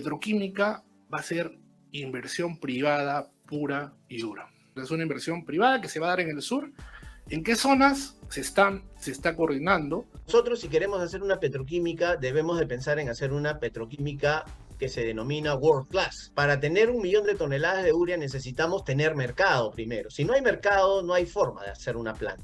petroquímica va a ser inversión privada pura y dura. Es una inversión privada que se va a dar en el sur. ¿En qué zonas se está coordinando? Nosotros, si queremos hacer una petroquímica, debemos de pensar en hacer una petroquímica que se denomina World Class. Para tener 1 millón de toneladas de urea necesitamos tener mercado primero. Si no hay mercado, no hay forma de hacer una planta.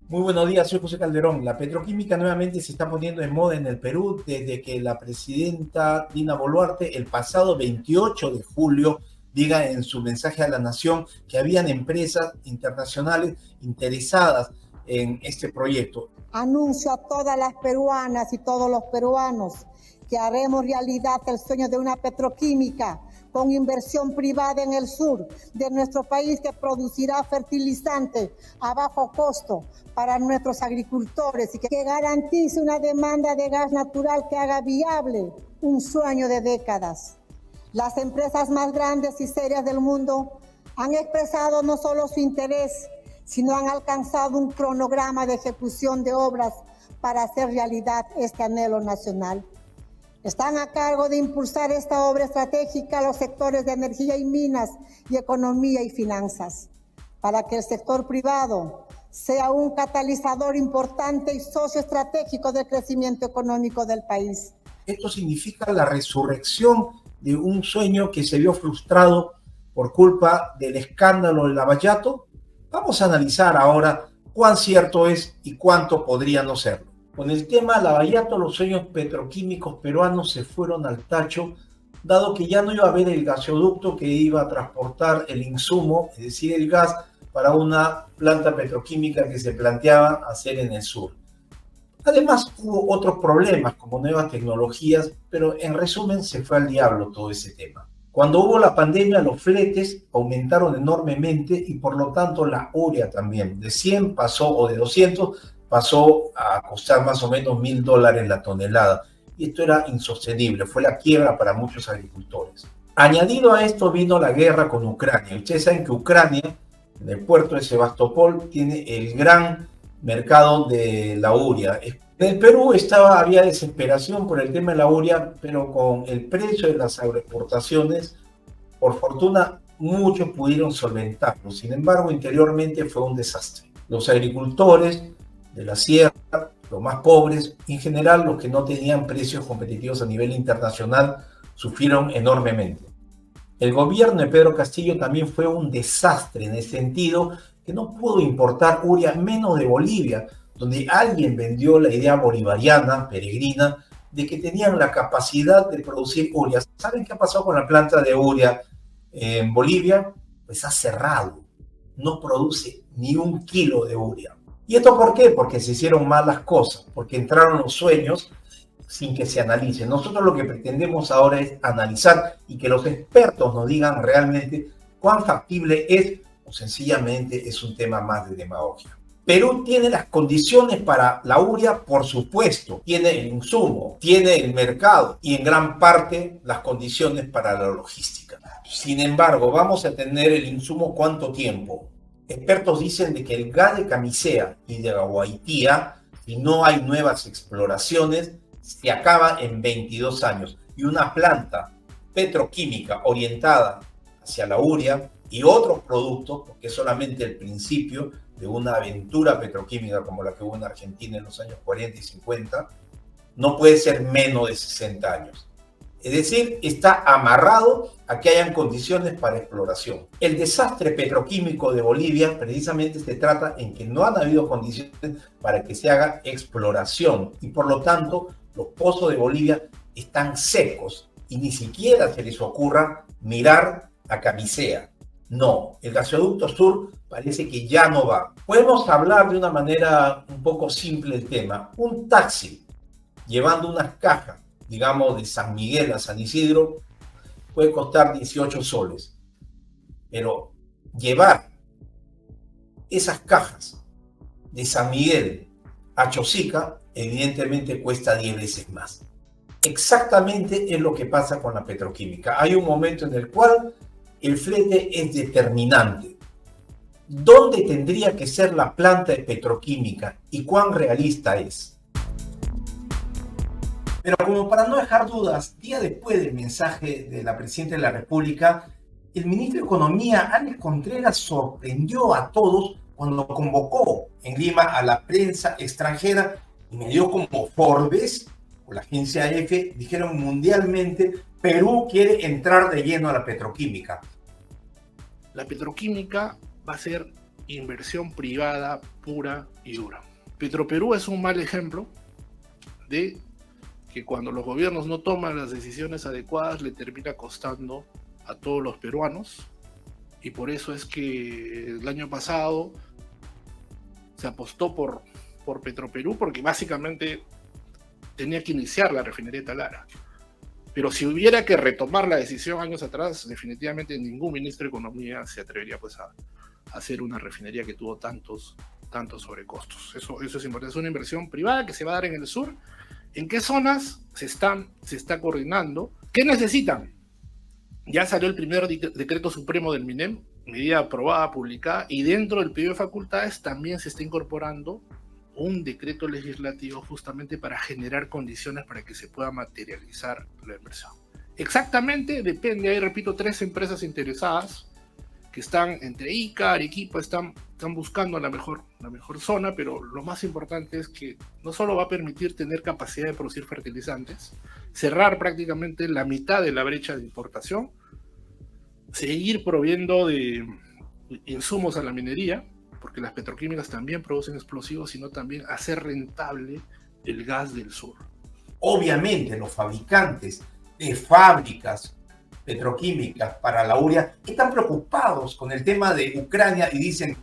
Muy buenos días, soy José Calderón. La petroquímica nuevamente se está poniendo en moda en el Perú desde que la presidenta Dina Boluarte el pasado 28 de julio diga en su mensaje a la nación que habían empresas internacionales interesadas en este proyecto. Anuncio a todas las peruanas y todos los peruanos que haremos realidad el sueño de una petroquímica con inversión privada en el sur de nuestro país que producirá fertilizante a bajo costo para nuestros agricultores y que garantice una demanda de gas natural que haga viable un sueño de décadas. Las empresas más grandes y serias del mundo han expresado no solo su interés, sino han alcanzado un cronograma de ejecución de obras para hacer realidad este anhelo nacional. Están a cargo de impulsar esta obra estratégica a los sectores de energía y minas y economía y finanzas, para que el sector privado sea un catalizador importante y socio estratégico del crecimiento económico del país. Esto significa la resurrección de un sueño que se vio frustrado por culpa del escándalo del Lavallato. Vamos a analizar ahora cuán cierto es y cuánto podría no serlo. Con el tema Lavallato, los sueños petroquímicos peruanos se fueron al tacho, dado que ya no iba a haber el gasoducto que iba a transportar el insumo, es decir, el gas, para una planta petroquímica que se planteaba hacer en el sur. Además, hubo otros problemas como nuevas tecnologías, pero en resumen se fue al diablo todo ese tema. Cuando hubo la pandemia, los fletes aumentaron enormemente y por lo tanto la urea también. De 100 pasó, o de 200, pasó a costar más o menos $1.000 la tonelada. Y esto era insostenible, fue la quiebra para muchos agricultores. Añadido a esto vino la guerra con Ucrania. Ustedes saben que Ucrania, en el puerto de Sebastopol, tiene el gran mercado de la urea. En el Perú había desesperación por el tema de la urea, pero con el precio de las agroexportaciones, por fortuna, muchos pudieron solventarlo. Sin embargo, interiormente fue un desastre. Los agricultores de la sierra, los más pobres, en general los que no tenían precios competitivos a nivel internacional, sufrieron enormemente. El gobierno de Pedro Castillo también fue un desastre en el sentido que no pudo importar urea menos de Bolivia, donde alguien vendió la idea bolivariana, peregrina, de que tenían la capacidad de producir urea. ¿Saben qué ha pasado con la planta de urea en Bolivia? Pues ha cerrado, no produce ni 1 kilo de urea. ¿Y esto por qué? Porque se hicieron mal las cosas, porque entraron los sueños sin que se analicen. Nosotros lo que pretendemos ahora es analizar y que los expertos nos digan realmente cuán factible es o sencillamente es un tema más de demagogia. Perú tiene las condiciones para la urea, por supuesto, tiene el insumo, tiene el mercado y en gran parte las condiciones para la logística. Sin embargo, vamos a tener el insumo ¿cuánto tiempo? Expertos dicen de que el gas de Camisea y de Guaitía, si no hay nuevas exploraciones, se acaba en 22 años. Y una planta petroquímica orientada hacia la urea y otros productos, porque es solamente el principio de una aventura petroquímica como la que hubo en Argentina en los años 40 y 50, no puede ser menos de 60 años. Es decir, está amarrado a que hayan condiciones para exploración. El desastre petroquímico de Bolivia precisamente se trata en que no han habido condiciones para que se haga exploración y por lo tanto los pozos de Bolivia están secos y ni siquiera se les ocurra mirar a Camisea. No, el gasoducto sur parece que ya no va. Podemos hablar de una manera un poco simple el tema. Un taxi llevando unas cajas, digamos, de San Miguel a San Isidro, puede costar 18 soles. Pero llevar esas cajas de San Miguel a Chosica, evidentemente cuesta 10 veces más. Exactamente es lo que pasa con la petroquímica. Hay un momento en el cual el flete es determinante. ¿Dónde tendría que ser la planta de petroquímica y cuán realista es? Pero como para no dejar dudas, día después del mensaje de la Presidenta de la República, el ministro de Economía, Alex Contreras, sorprendió a todos cuando convocó en Lima a la prensa extranjera y medios como Forbes o la agencia EFE dijeron mundialmente: Perú quiere entrar de lleno a la petroquímica. La petroquímica va a ser inversión privada pura y dura. Petroperú es un mal ejemplo de que cuando los gobiernos no toman las decisiones adecuadas le termina costando a todos los peruanos, y por eso es que el año pasado se apostó por Petroperú, porque básicamente tenía que iniciar la refinería de Talara. Pero si hubiera que retomar la decisión años atrás, definitivamente ningún ministro de Economía se atrevería pues a hacer una refinería que tuvo tantos sobrecostos. Eso es importante. Es una inversión privada que se va a dar en el sur. ¿En qué zonas se está coordinando? ¿Qué necesitan? Ya salió el primer decreto supremo del MINEM, medida aprobada, publicada, y dentro del pedido de facultades también se está incorporando un decreto legislativo justamente para generar condiciones para que se pueda materializar la inversión. Exactamente, depende, ahí repito, 3 empresas interesadas que están entre Ica, Arequipa, están buscando la mejor zona, pero lo más importante es que no solo va a permitir tener capacidad de producir fertilizantes, cerrar prácticamente la mitad de la brecha de importación, seguir proveyendo de insumos a la minería, porque las petroquímicas también producen explosivos, sino también hacer rentable el gas del sur. Obviamente los fabricantes de fábricas petroquímicas para la urea están preocupados con el tema de Ucrania y dicen: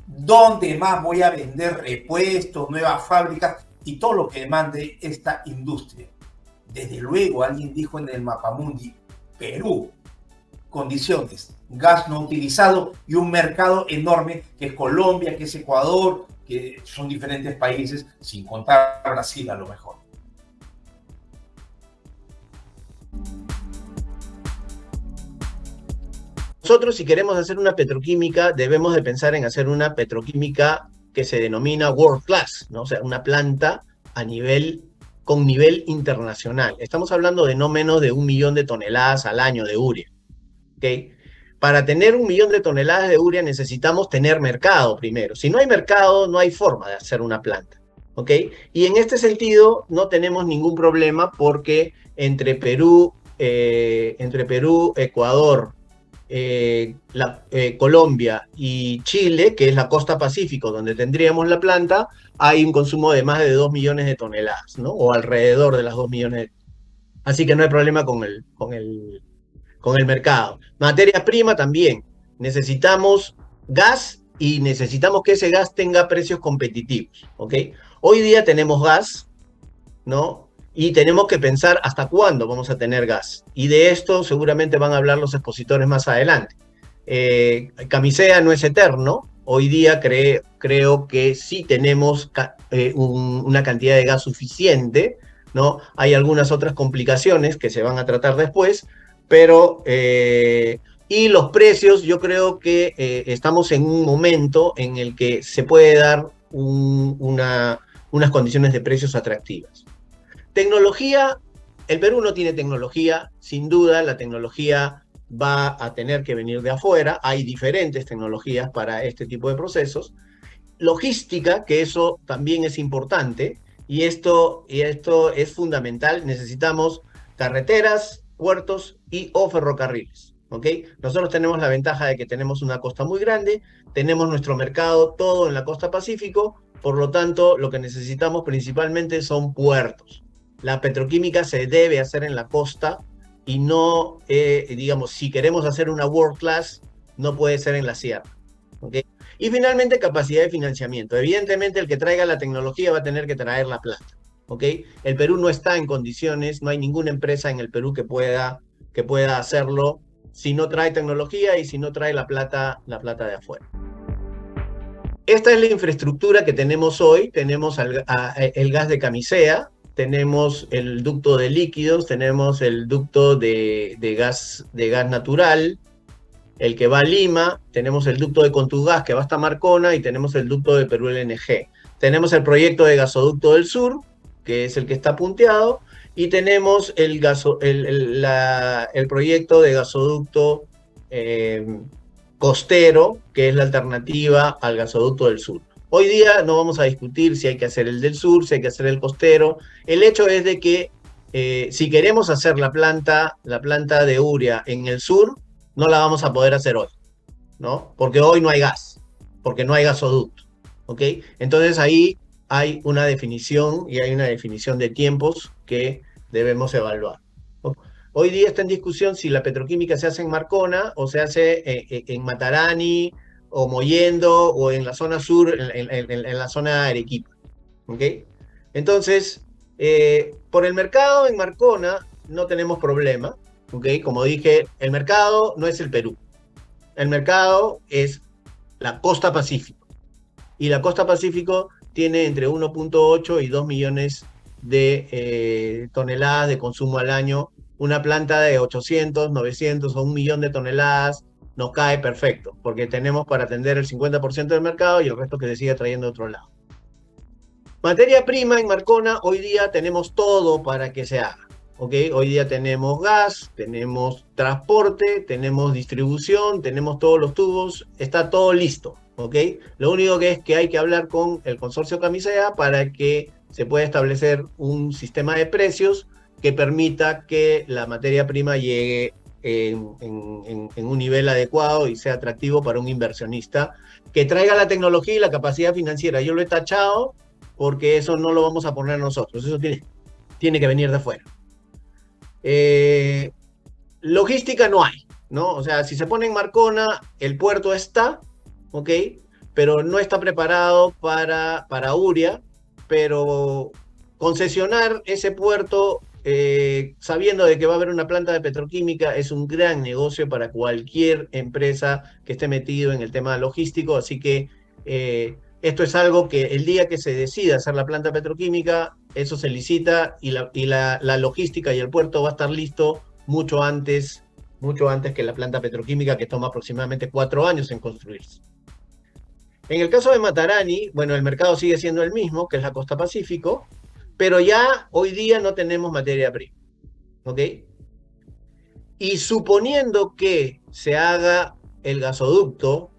¿dónde más voy a vender repuestos, nuevas fábricas y todo lo que demande esta industria? Desde luego, alguien dijo en el Mapamundi: Perú, condiciones, gas no utilizado y un mercado enorme que es Colombia, que es Ecuador, que son diferentes países, sin contar Brasil a lo mejor. Nosotros, si queremos hacer una petroquímica, debemos de pensar en hacer una petroquímica que se denomina world class, ¿no? O sea, una planta con nivel internacional. Estamos hablando de no menos de 1 millón de toneladas al año de urea, ¿ok? Para tener 1 millón de toneladas de urea necesitamos tener mercado primero. Si no hay mercado, no hay forma de hacer una planta, ¿ok? Y en este sentido no tenemos ningún problema porque entre Perú, Ecuador, Colombia y Chile, que es la costa Pacífico donde tendríamos la planta, hay un consumo de más de 2 millones de toneladas, ¿no? O alrededor de las 2 millones. Así que no hay problema con el mercado. Materia prima también. Necesitamos gas y necesitamos que ese gas tenga precios competitivos, ¿ok? Hoy día tenemos gas, ¿no? Y tenemos que pensar hasta cuándo vamos a tener gas. Y de esto seguramente van a hablar los expositores más adelante. Camisea no es eterno. Hoy día creo que sí tenemos una cantidad de gas suficiente, ¿no? Hay algunas otras complicaciones que se van a tratar después, pero... y los precios, yo creo que estamos en un momento en el que se puede dar unas condiciones de precios atractivas. Tecnología, el Perú no tiene tecnología, sin duda la tecnología va a tener que venir de afuera, hay diferentes tecnologías para este tipo de procesos. Logística, que eso también es importante, y esto es fundamental, necesitamos carreteras, puertos o ferrocarriles, ¿ok? Nosotros tenemos la ventaja de que tenemos una costa muy grande, tenemos nuestro mercado todo en la costa Pacífico, por lo tanto, lo que necesitamos principalmente son puertos. La petroquímica se debe hacer en la costa y no, digamos, si queremos hacer una world class, no puede ser en la sierra, ¿ok? Y finalmente, capacidad de financiamiento. Evidentemente, el que traiga la tecnología va a tener que traer la plata, ¿ok? El Perú no está en condiciones, no hay ninguna empresa en el Perú que pueda hacerlo si no trae tecnología y si no trae la plata de afuera. Esta es la infraestructura que tenemos hoy. Tenemos el gas de Camisea, tenemos el ducto de líquidos, tenemos el ducto de gas natural, el que va a Lima, tenemos el ducto de Contugás que va hasta Marcona y tenemos el ducto de Perú LNG. Tenemos el proyecto de gasoducto del sur, que es el que está punteado, y tenemos el proyecto de gasoducto costero, que es la alternativa al gasoducto del sur. Hoy día no vamos a discutir si hay que hacer el del sur, si hay que hacer el costero. El hecho es de que si queremos hacer la planta de urea en el sur, no la vamos a poder hacer hoy, ¿no? Porque hoy no hay gas, porque no hay gasoducto, ¿ok? Entonces ahí hay una definición y hay una definición de tiempos que debemos evaluar. Hoy día está en discusión si la petroquímica se hace en Marcona o se hace en Matarani o Mollendo o en la zona sur, en la zona de Arequipa, ¿ok? Entonces, por el mercado en Marcona no tenemos problema, ¿ok? Como dije, el mercado no es el Perú. El mercado es la costa Pacífico. Y la costa Pacífico tiene entre 1.8 y 2 millones de toneladas de consumo al año. Una planta de 800, 900 o 1 millón de toneladas nos cae perfecto, porque tenemos para atender el 50% del mercado y el resto que se sigue trayendo de otro lado. Materia prima en Marcona, hoy día tenemos todo para que se haga. ¿Okay? Hoy día tenemos gas, tenemos transporte, tenemos distribución, tenemos todos los tubos, está todo listo. ¿Okay? Lo único que es que hay que hablar con el consorcio Camisea para que se pueda establecer un sistema de precios que permita que la materia prima llegue en un nivel adecuado y sea atractivo para un inversionista que traiga la tecnología y la capacidad financiera. Yo lo he tachado porque eso no lo vamos a poner nosotros, eso tiene que venir de afuera. Logística no hay, ¿no? O sea, si se pone en Marcona, el puerto está, ¿ok? Pero no está preparado para urea, pero concesionar ese puerto sabiendo de que va a haber una planta de petroquímica es un gran negocio para cualquier empresa que esté metido en el tema logístico, así que esto es algo que el día que se decida hacer la planta petroquímica, eso se licita y la logística y el puerto va a estar listo mucho antes que la planta petroquímica, que toma aproximadamente 4 años en construirse. En el caso de Matarani, bueno, el mercado sigue siendo el mismo, que es la costa Pacífico, pero ya hoy día no tenemos materia prima, ¿ok? Y suponiendo que se haga el gasoducto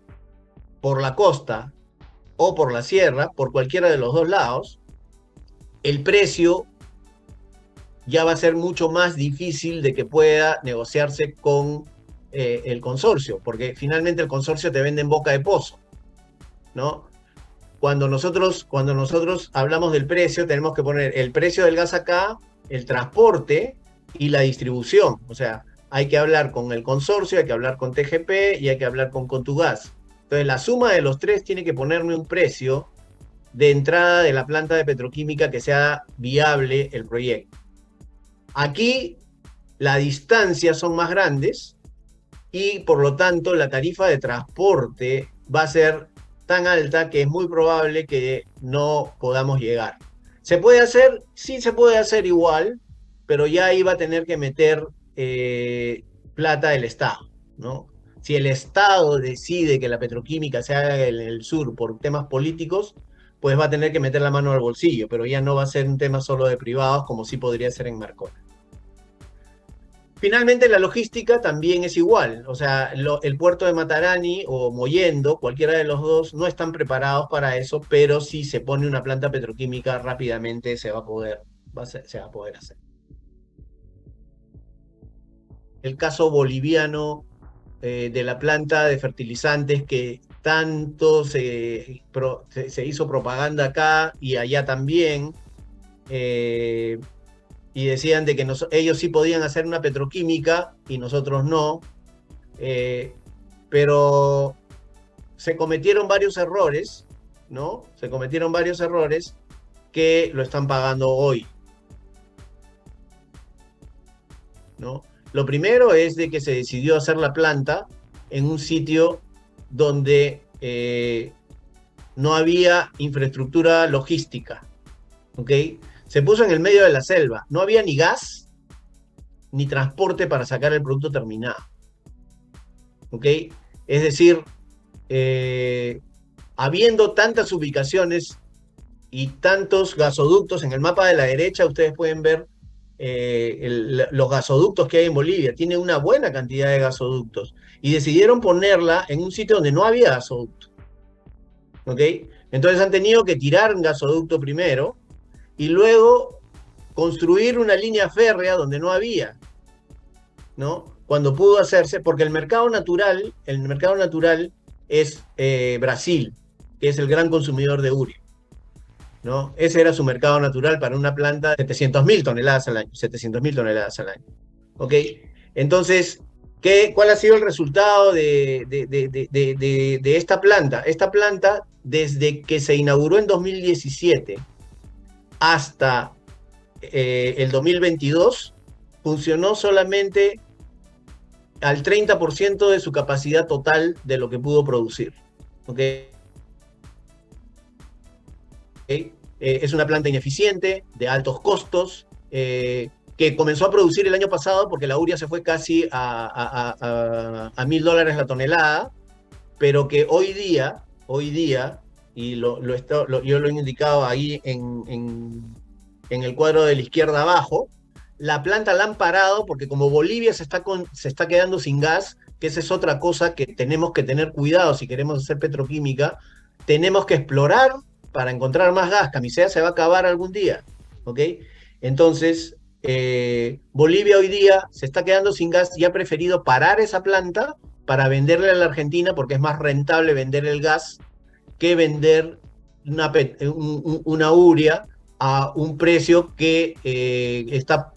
por la costa o por la sierra, por cualquiera de los dos lados, el precio ya va a ser mucho más difícil de que pueda negociarse con el consorcio, porque finalmente el consorcio te vende en boca de pozo, ¿no? Cuando nosotros hablamos del precio, tenemos que poner el precio del gas acá, el transporte y la distribución. O sea, hay que hablar con el consorcio, hay que hablar con TGP y hay que hablar con Contugás. Entonces, la suma de los tres tiene que ponerme un precio de entrada de la planta de petroquímica que sea viable el proyecto. Aquí, las distancias son más grandes y, por lo tanto, la tarifa de transporte va a ser tan alta que es muy probable que no podamos llegar. ¿Se puede hacer? Sí, se puede hacer igual, pero ya ahí va a tener que meter plata el Estado, ¿no? Si el Estado decide que la petroquímica se haga en el sur por temas políticos, pues va a tener que meter la mano al bolsillo, pero ya no va a ser un tema solo de privados como sí podría ser en Marcona. Finalmente, la logística también es igual. O sea, el puerto de Matarani o Mollendo, cualquiera de los dos, no están preparados para eso, pero si se pone una planta petroquímica rápidamente se va a poder hacer. El caso boliviano de la planta de fertilizantes que tanto se hizo propaganda acá y allá también, y decían de que ellos sí podían hacer una petroquímica y nosotros no, pero se cometieron varios errores, ¿no? Se cometieron varios errores que lo están pagando hoy, ¿no? Lo primero es de que se decidió hacer la planta en un sitio donde no había infraestructura logística, ¿ok? Se puso en el medio de la selva. No había ni gas ni transporte para sacar el producto terminado. ¿ok? Es decir, habiendo tantas ubicaciones y tantos gasoductos, en el mapa de la derecha ustedes pueden ver los gasoductos que hay en Bolivia. Tiene una buena cantidad de gasoductos. Y decidieron ponerla en un sitio donde no había gasoducto. ¿Ok? Entonces han tenido que tirar un gasoducto primero y luego construir una línea férrea donde no había, ¿no? Cuando pudo hacerse, porque el mercado natural es Brasil, que es el gran consumidor de urea, ¿no? Ese era su mercado natural para una planta de 700.000 toneladas al año, 700.000 toneladas al año, ¿ok? Entonces, ¿cuál ha sido el resultado de esta planta? Esta planta, desde que se inauguró en 2017 hasta el 2022, funcionó solamente al 30% de su capacidad total de lo que pudo producir. ¿Okay? Es una planta ineficiente, de altos costos, que comenzó a producir el año pasado porque la urea se fue casi a $1.000 la tonelada, pero que hoy día, y yo lo he indicado ahí en el cuadro de la izquierda abajo, la planta la han parado porque como Bolivia se está quedando sin gas, que esa es otra cosa que tenemos que tener cuidado si queremos hacer petroquímica, tenemos que explorar para encontrar más gas. Camisea se va a acabar algún día, ¿ok? Entonces, Bolivia hoy día se está quedando sin gas y ha preferido parar esa planta para venderle a la Argentina porque es más rentable vender el gas que vender una urea a un precio que está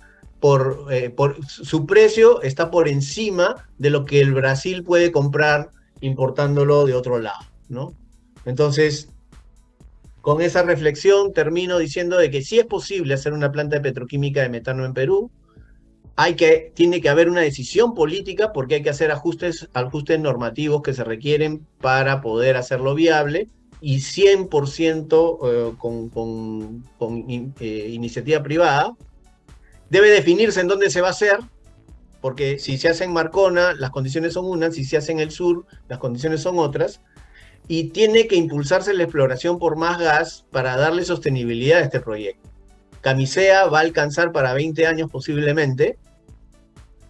su precio está por encima de lo que el Brasil puede comprar importándolo de otro lado, ¿no? Entonces, con esa reflexión termino diciendo de que sí es posible hacer una planta de petroquímica de metano en Perú. Tiene que haber una decisión política porque hay que hacer ajustes normativos que se requieren para poder hacerlo viable, y 100% con iniciativa privada. Debe definirse en dónde se va a hacer, porque si se hace en Marcona, las condiciones son unas, si se hace en el sur, las condiciones son otras, y tiene que impulsarse la exploración por más gas para darle sostenibilidad a este proyecto. Camisea va a alcanzar para 20 años posiblemente,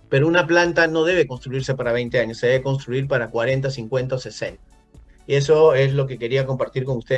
pero una planta no debe construirse para 20 años, se debe construir para 40, 50 o 60. Y eso es lo que quería compartir con ustedes.